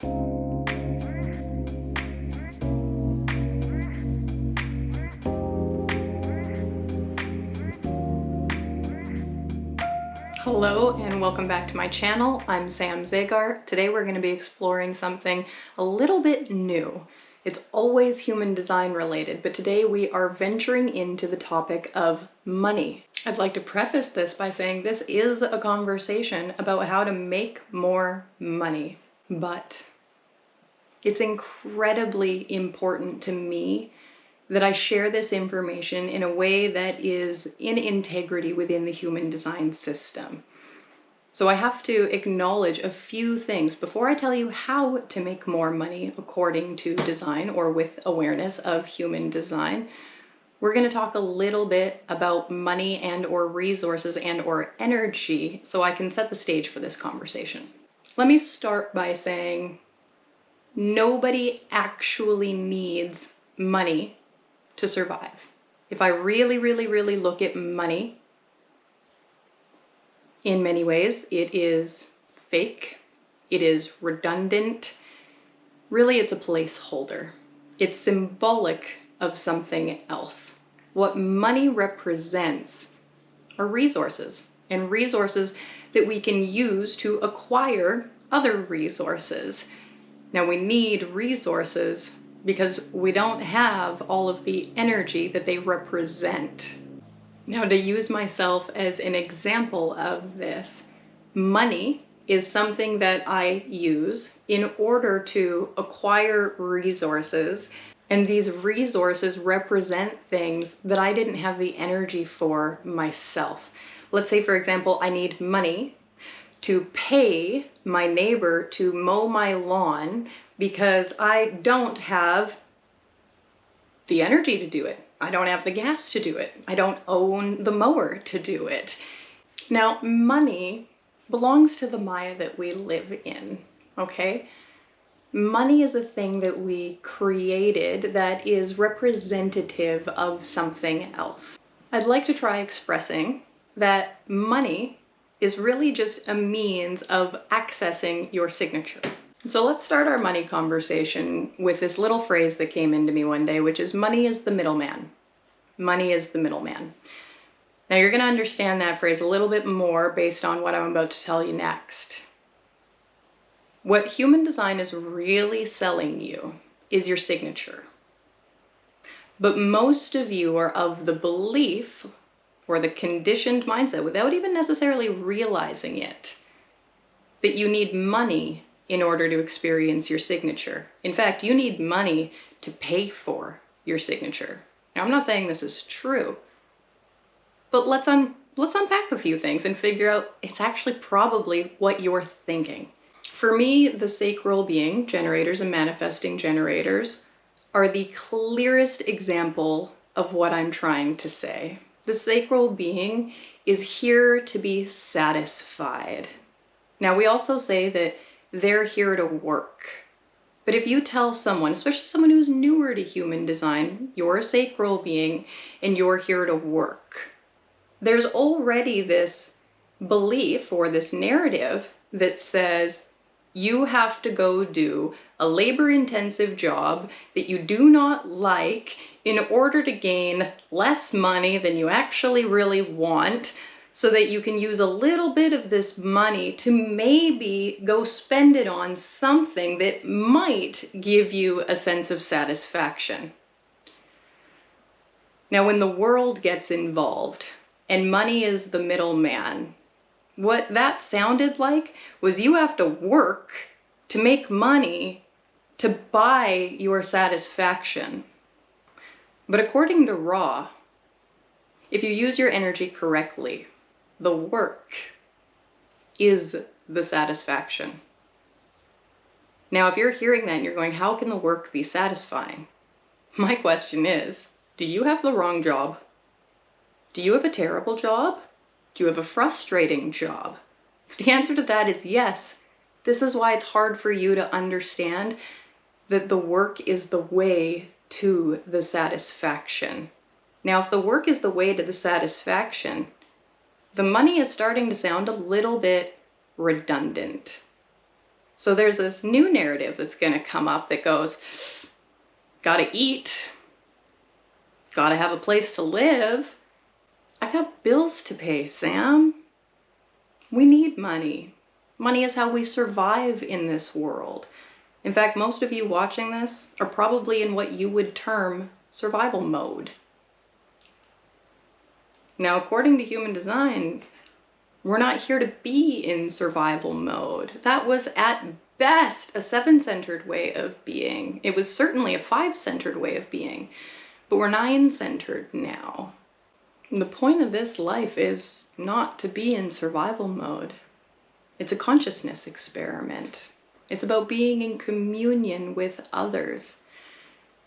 Hello and welcome back to my channel. I'm Sam Zagar. Today we're going to be exploring something a little bit new. It's always human design related, but today we are venturing into the topic of money. I'd like to preface this by saying this is a conversation about how to make more money, but it's incredibly important to me that I share this information in a way that is in integrity within the human design system. So I have to acknowledge a few things before I tell you how to make more money according to design or with awareness of human design. We're going to talk a little bit about money and or resources and or energy so I can set the stage for this conversation. Let me start by saying nobody actually needs money to survive. If I really look at money, in many ways, it is fake, it is redundant, really it's a placeholder. It's symbolic of something else. What money represents are resources, and resources that we can use to acquire other resources. Now we need resources because we don't have all of the energy that they represent. Now, to use myself as an example of this, money is something that I use in order to acquire resources, and these resources represent things that I didn't have the energy for myself. Let's say, for example, I need money to pay my neighbor to mow my lawn because I don't have the energy to do it. I don't have the gas to do it. I don't own the mower to do it. Now, money belongs to the Maya that we live in, okay? Money is a thing that we created that is representative of something else. I'd like to try expressing that money is really just a means of accessing your signature. So let's start our money conversation with this little phrase that came into me one day, which is money is the middleman. Money is the middleman. Now you're going to understand that phrase a little bit more based on what I'm about to tell you next. What human design is really selling you is your signature. But most of you are of the belief or the conditioned mindset, without even necessarily realizing it, that you need money in order to experience your signature. In fact, you need money to pay for your signature. Now, I'm not saying this is true, but let's unpack a few things and figure out it's actually probably what you're thinking. For me, the sacral being generators and manifesting generators are the clearest example of what I'm trying to say. The sacral being is here to be satisfied. Now, we also say that they're here to work. But if you tell someone, especially someone who's newer to human design, you're a sacral being and you're here to work, there's already this belief or this narrative that says you have to go do a labor-intensive job that you do not like in order to gain less money than you actually really want, so that you can use a little bit of this money to maybe go spend it on something that might give you a sense of satisfaction. Now, when the world gets involved and money is the middleman, what that sounded like was you have to work to make money to buy your satisfaction. But according to Ra, if you use your energy correctly, the work is the satisfaction. Now, if you're hearing that and you're going, how can the work be satisfying? My question is, do you have the wrong job? Do you have a terrible job? Do you have a frustrating job? If the answer to that is yes, this is why it's hard for you to understand that the work is the way to the satisfaction. Now, if the work is the way to the satisfaction, the money is starting to sound a little bit redundant. So there's this new narrative that's going to come up that goes, gotta eat, gotta have a place to live. I got bills to pay, Sam. We need money. Money is how we survive in this world. In fact, most of you watching this are probably in what you would term survival mode. Now, according to human design, we're not here to be in survival mode. That was at best a 7-centered way of being. It was certainly a 5-centered way of being, but we're 9-centered now. And the point of this life is not to be in survival mode. It's a consciousness experiment. It's about being in communion with others.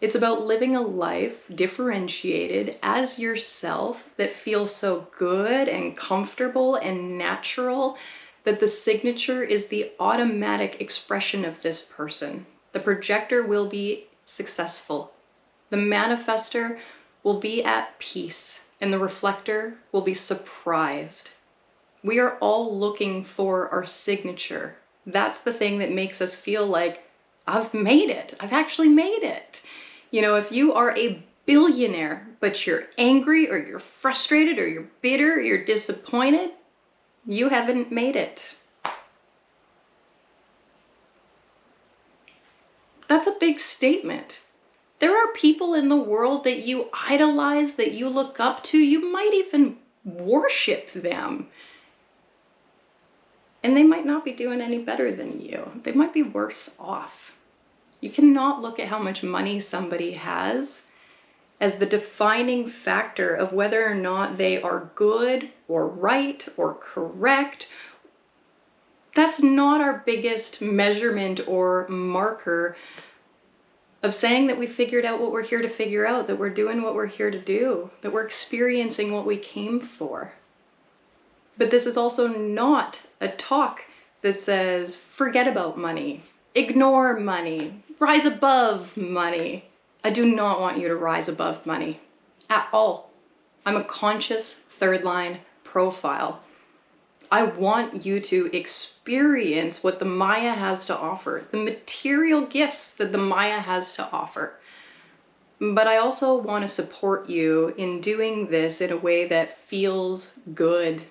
It's about living a life differentiated as yourself that feels so good and comfortable and natural that the signature is the automatic expression of this person. The projector will be successful. The manifester will be at peace, and the reflector will be surprised. We are all looking for our signature. That's the thing that makes us feel like, I've made it. I've actually made it. You know, if you are a billionaire, but you're angry or you're frustrated or you're bitter or you're disappointed, you haven't made it. That's a big statement. There are people in the world that you idolize, that you look up to, you might even worship them. And they might not be doing any better than you. They might be worse off. You cannot look at how much money somebody has as the defining factor of whether or not they are good or right or correct. That's not our biggest measurement or marker of saying that we figured out what we're here to figure out, that we're doing what we're here to do, that we're experiencing what we came for. But this is also not a talk that says, forget about money, ignore money, rise above money. I do not want you to rise above money at all. I'm a conscious third line profile. I want you to experience what the Maya has to offer, the material gifts that the Maya has to offer. But I also want to support you in doing this in a way that feels good,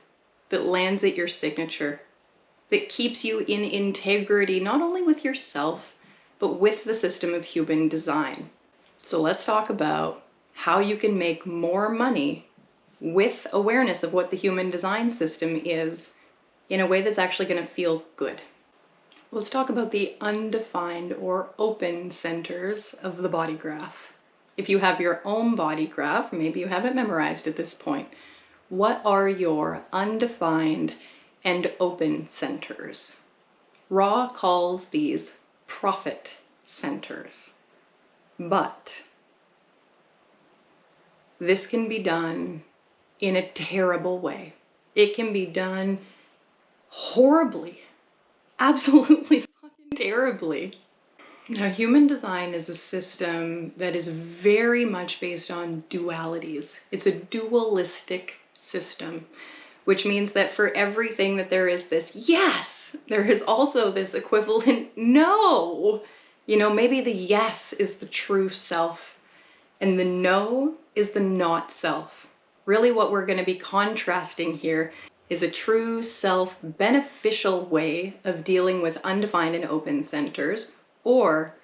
that lands at your signature, that keeps you in integrity, not only with yourself, but with the system of human design. So let's talk about how you can make more money with awareness of what the human design system is in a way that's actually going to feel good. Let's talk about the undefined or open centers of the body graph. If you have your own body graph, maybe you have it memorized at this point, what are your undefined and open centers? Ra calls these profit centers. But this can be done in a terrible way. It can be done horribly, absolutely fucking terribly. Now, human design is a system that is very much based on dualities. It's a dualistic system, which means that for everything that there is this yes, there is also this equivalent no. You know, maybe the yes is the true self and the no is the not self. Really what we're going to be contrasting here is a true self beneficial way of dealing with undefined and open centers, or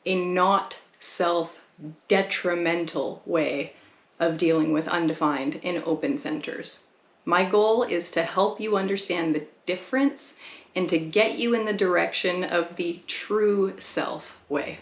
a not self detrimental way of dealing with undefined and open centers. My goal is to help you understand the difference and to get you in the direction of the true self way.